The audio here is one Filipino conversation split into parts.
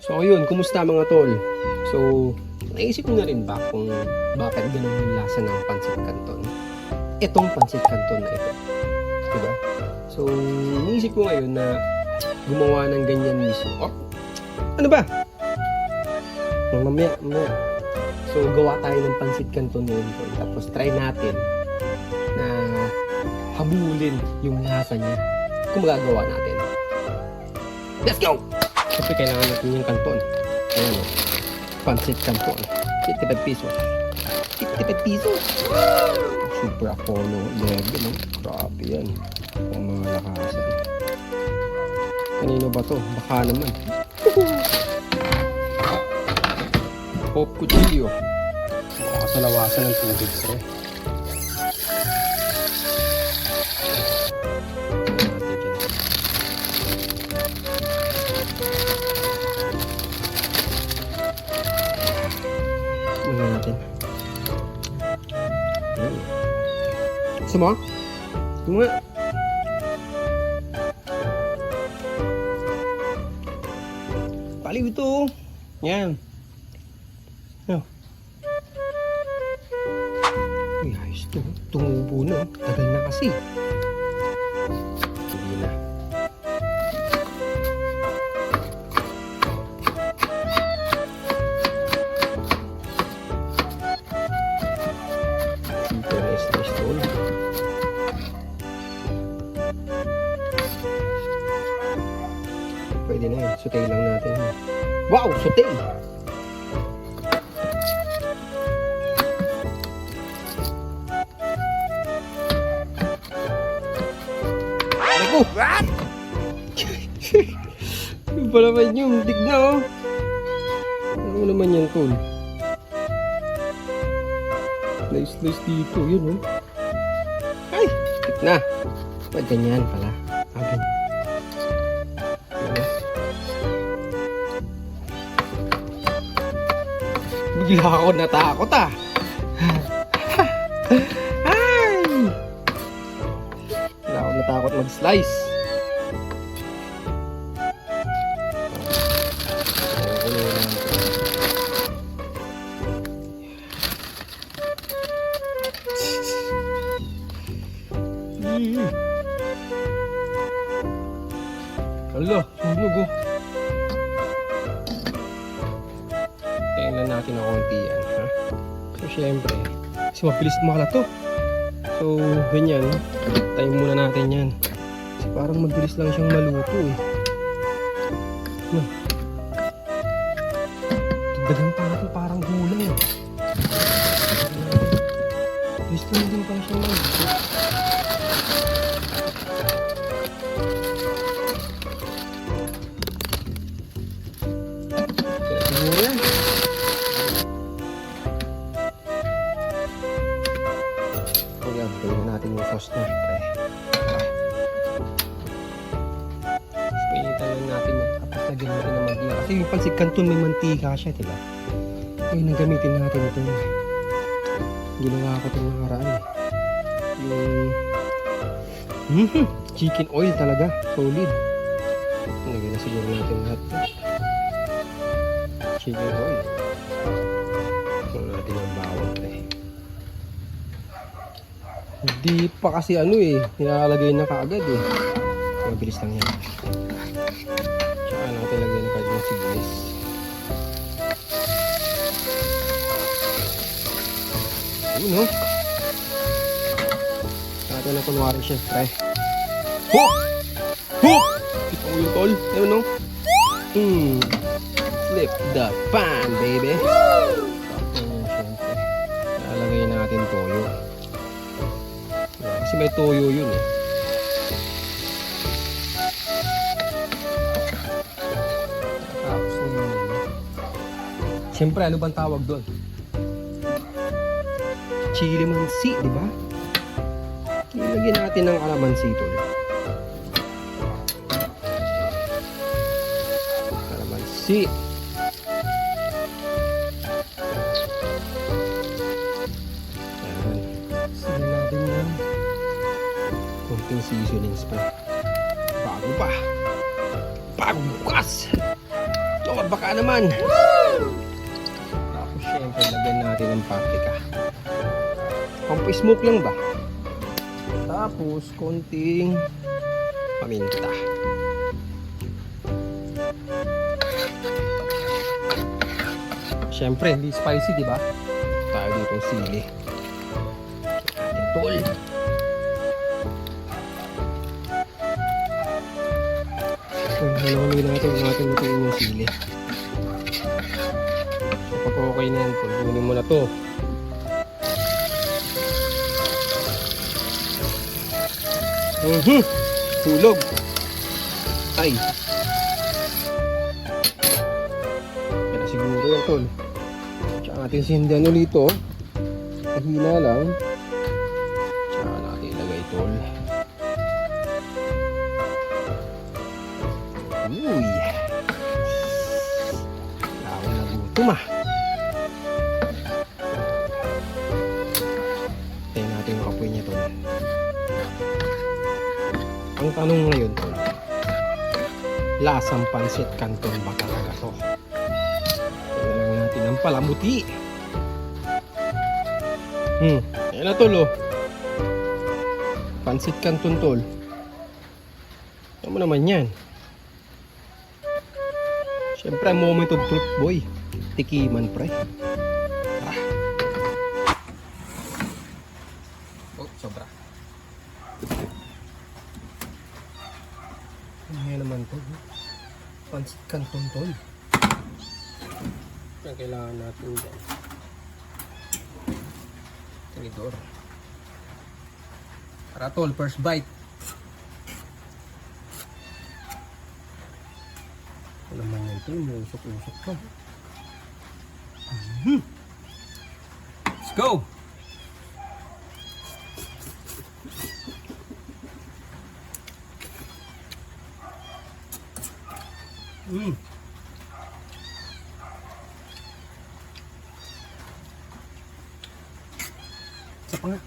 So ayun, kumusta mga tol? So, naisip mo na rin ba kung bakit ganun yung lasa ng pancit canton? Itong pancit canton na ito. Diba? So, naisip ko ngayon na gumawa ng ganyan mismo. Oh, ano ba? Mamaya. So, gawa tayo ng pancit canton ngayon tol. Tapos try natin na habulin yung lasa niya kung magagawa natin. Let's go! Siyempre kailangan natin yung kanton. Ayan o. Pancit canton. 55 pesos. 55 pesos! Super Apollo level. No? Grabe yan. Ang mga lakasan. Kanino ba to? Baka naman. Pop Cuchillo. Makasalawasan ng tubig. Pre. Tingnan natin. Gusto mo? Gusto mo nga? Paliw ito. Yan. Yan. Uy, ayos ito. Tumubo na. Tagal na kasi. Hindi na. Pwede na yun. Sutay lang natin. Wow! Sutay! Ako! What? Yung pala naman yung muntik na oh. Ano naman yan tol? Slice dito. Yun oh. Ay! Muntik na. Ba't ganyan pala? Agad. Bigla ako natakot ah. Ay! Bigla ako natakot mag-slice. Hala, sunog oh. Tingnan natin ang konti yan, ha? So, syempre, kasi mabilis makalat to. So, ganyan, tayo muna natin yan. Kasi parang mabilis lang siyang maluto, eh. Ano? Dagan pa natin parang gulay, eh. Gusto mo din pa siyang maluto. Siguro yan. Ayan, pwede natin yung sauce na. Pinitan lang natin yung tapos lagyan natin ng mantika. Kasi yung pancit canton may mantika siya, diba? Ayun, nagamitin natin ito. Ginawa ko itong nakaraan eh. Yung chicken oil talaga, solid. Lagyan na siguro natin lahat ito. Chicken oil. Ito natin yung bawang eh. Hindi pa kasi ano eh, nilalagay na kaagad eh. Mabilis lang yan. Tsaka natin lagay na kaagad yung sibuyas. Ayun no? Natin na kunwari siya, try. Hook! Hook! Kita mo yung tol? Ayun no? Flip the pan, baby! Lalagay natin toyo. Kasi may toyo yun eh. Tapos yun. Siyempre, ano bang tawag doon? Chili mansi, di ba? Ilagyan natin ng kalamansi ito. Kalamansi. Ayan. Sige natin yan. Kunting seasonings pa. Bago pa. Bagong bukas. Lord. baka naman. Tapos syempre, lagyan natin ng paprika. Pampa-smoke lang ba? Tapos, konting paminta. Syempre, hindi spicy, di ba? Tayo dito sili. Tol. Halawin natin lutuin yung sili. Kapag okay na yan, kunin mo na to. Hulog. Ay. Yan na siguro yan, tol. Tsaka natin sindihan ulit ito. Mahina lang. Tsaka natin ilagay, tol. Uy. Lawang na gutom ah. Tayo natin yung kapoy niya, tol. Ang tanong ngayon, tol, lasang pansit canton ba talaga to? Tingnan lang natin ang palamuti. Ayan na, tol, oh. Pansit canton, tol. Ano mo naman yan? Siyempre, moment of truth, boy. Tikiman, pre. Ah. Oh, sobra. Ano naman to? Pansit canton, tol. Yan kailangan natin dyan. Tinidor. Tara, tol, first bite. Ano naman yan, tol? May usok-usok to. Let's go! Isa pa nga.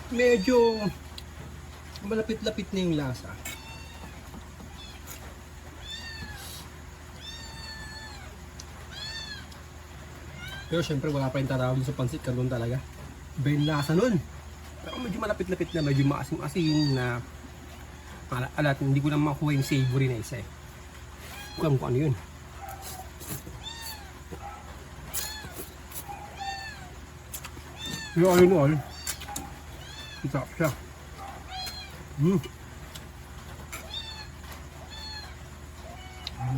Medyo malapit-lapit na yung lasa. Pero syempre wala pa yung tarawin sa pansit canton talaga. Iba yung lasa nun. Pero medyo malapit-lapit na, medyo maasim-asim na alat, hindi ko na makuha yung savory na isa eh. Kung ano yun. Pero all in all, sarap siya. Ano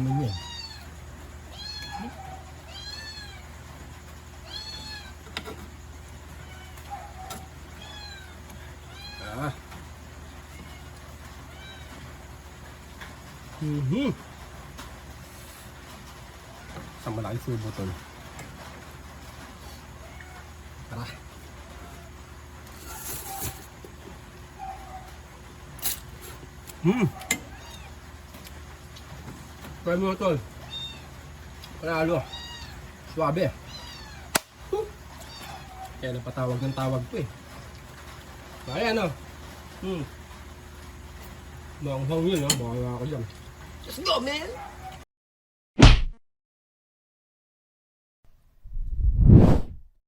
naman yan? Isang malaking subo, tol. Tara. Try mo, tol. Panalo. Suwabe. Kaya napatawag ng tawag ko eh. Kaya ano? Manghang yun, ha? Baka ako dyan. Let's go, man!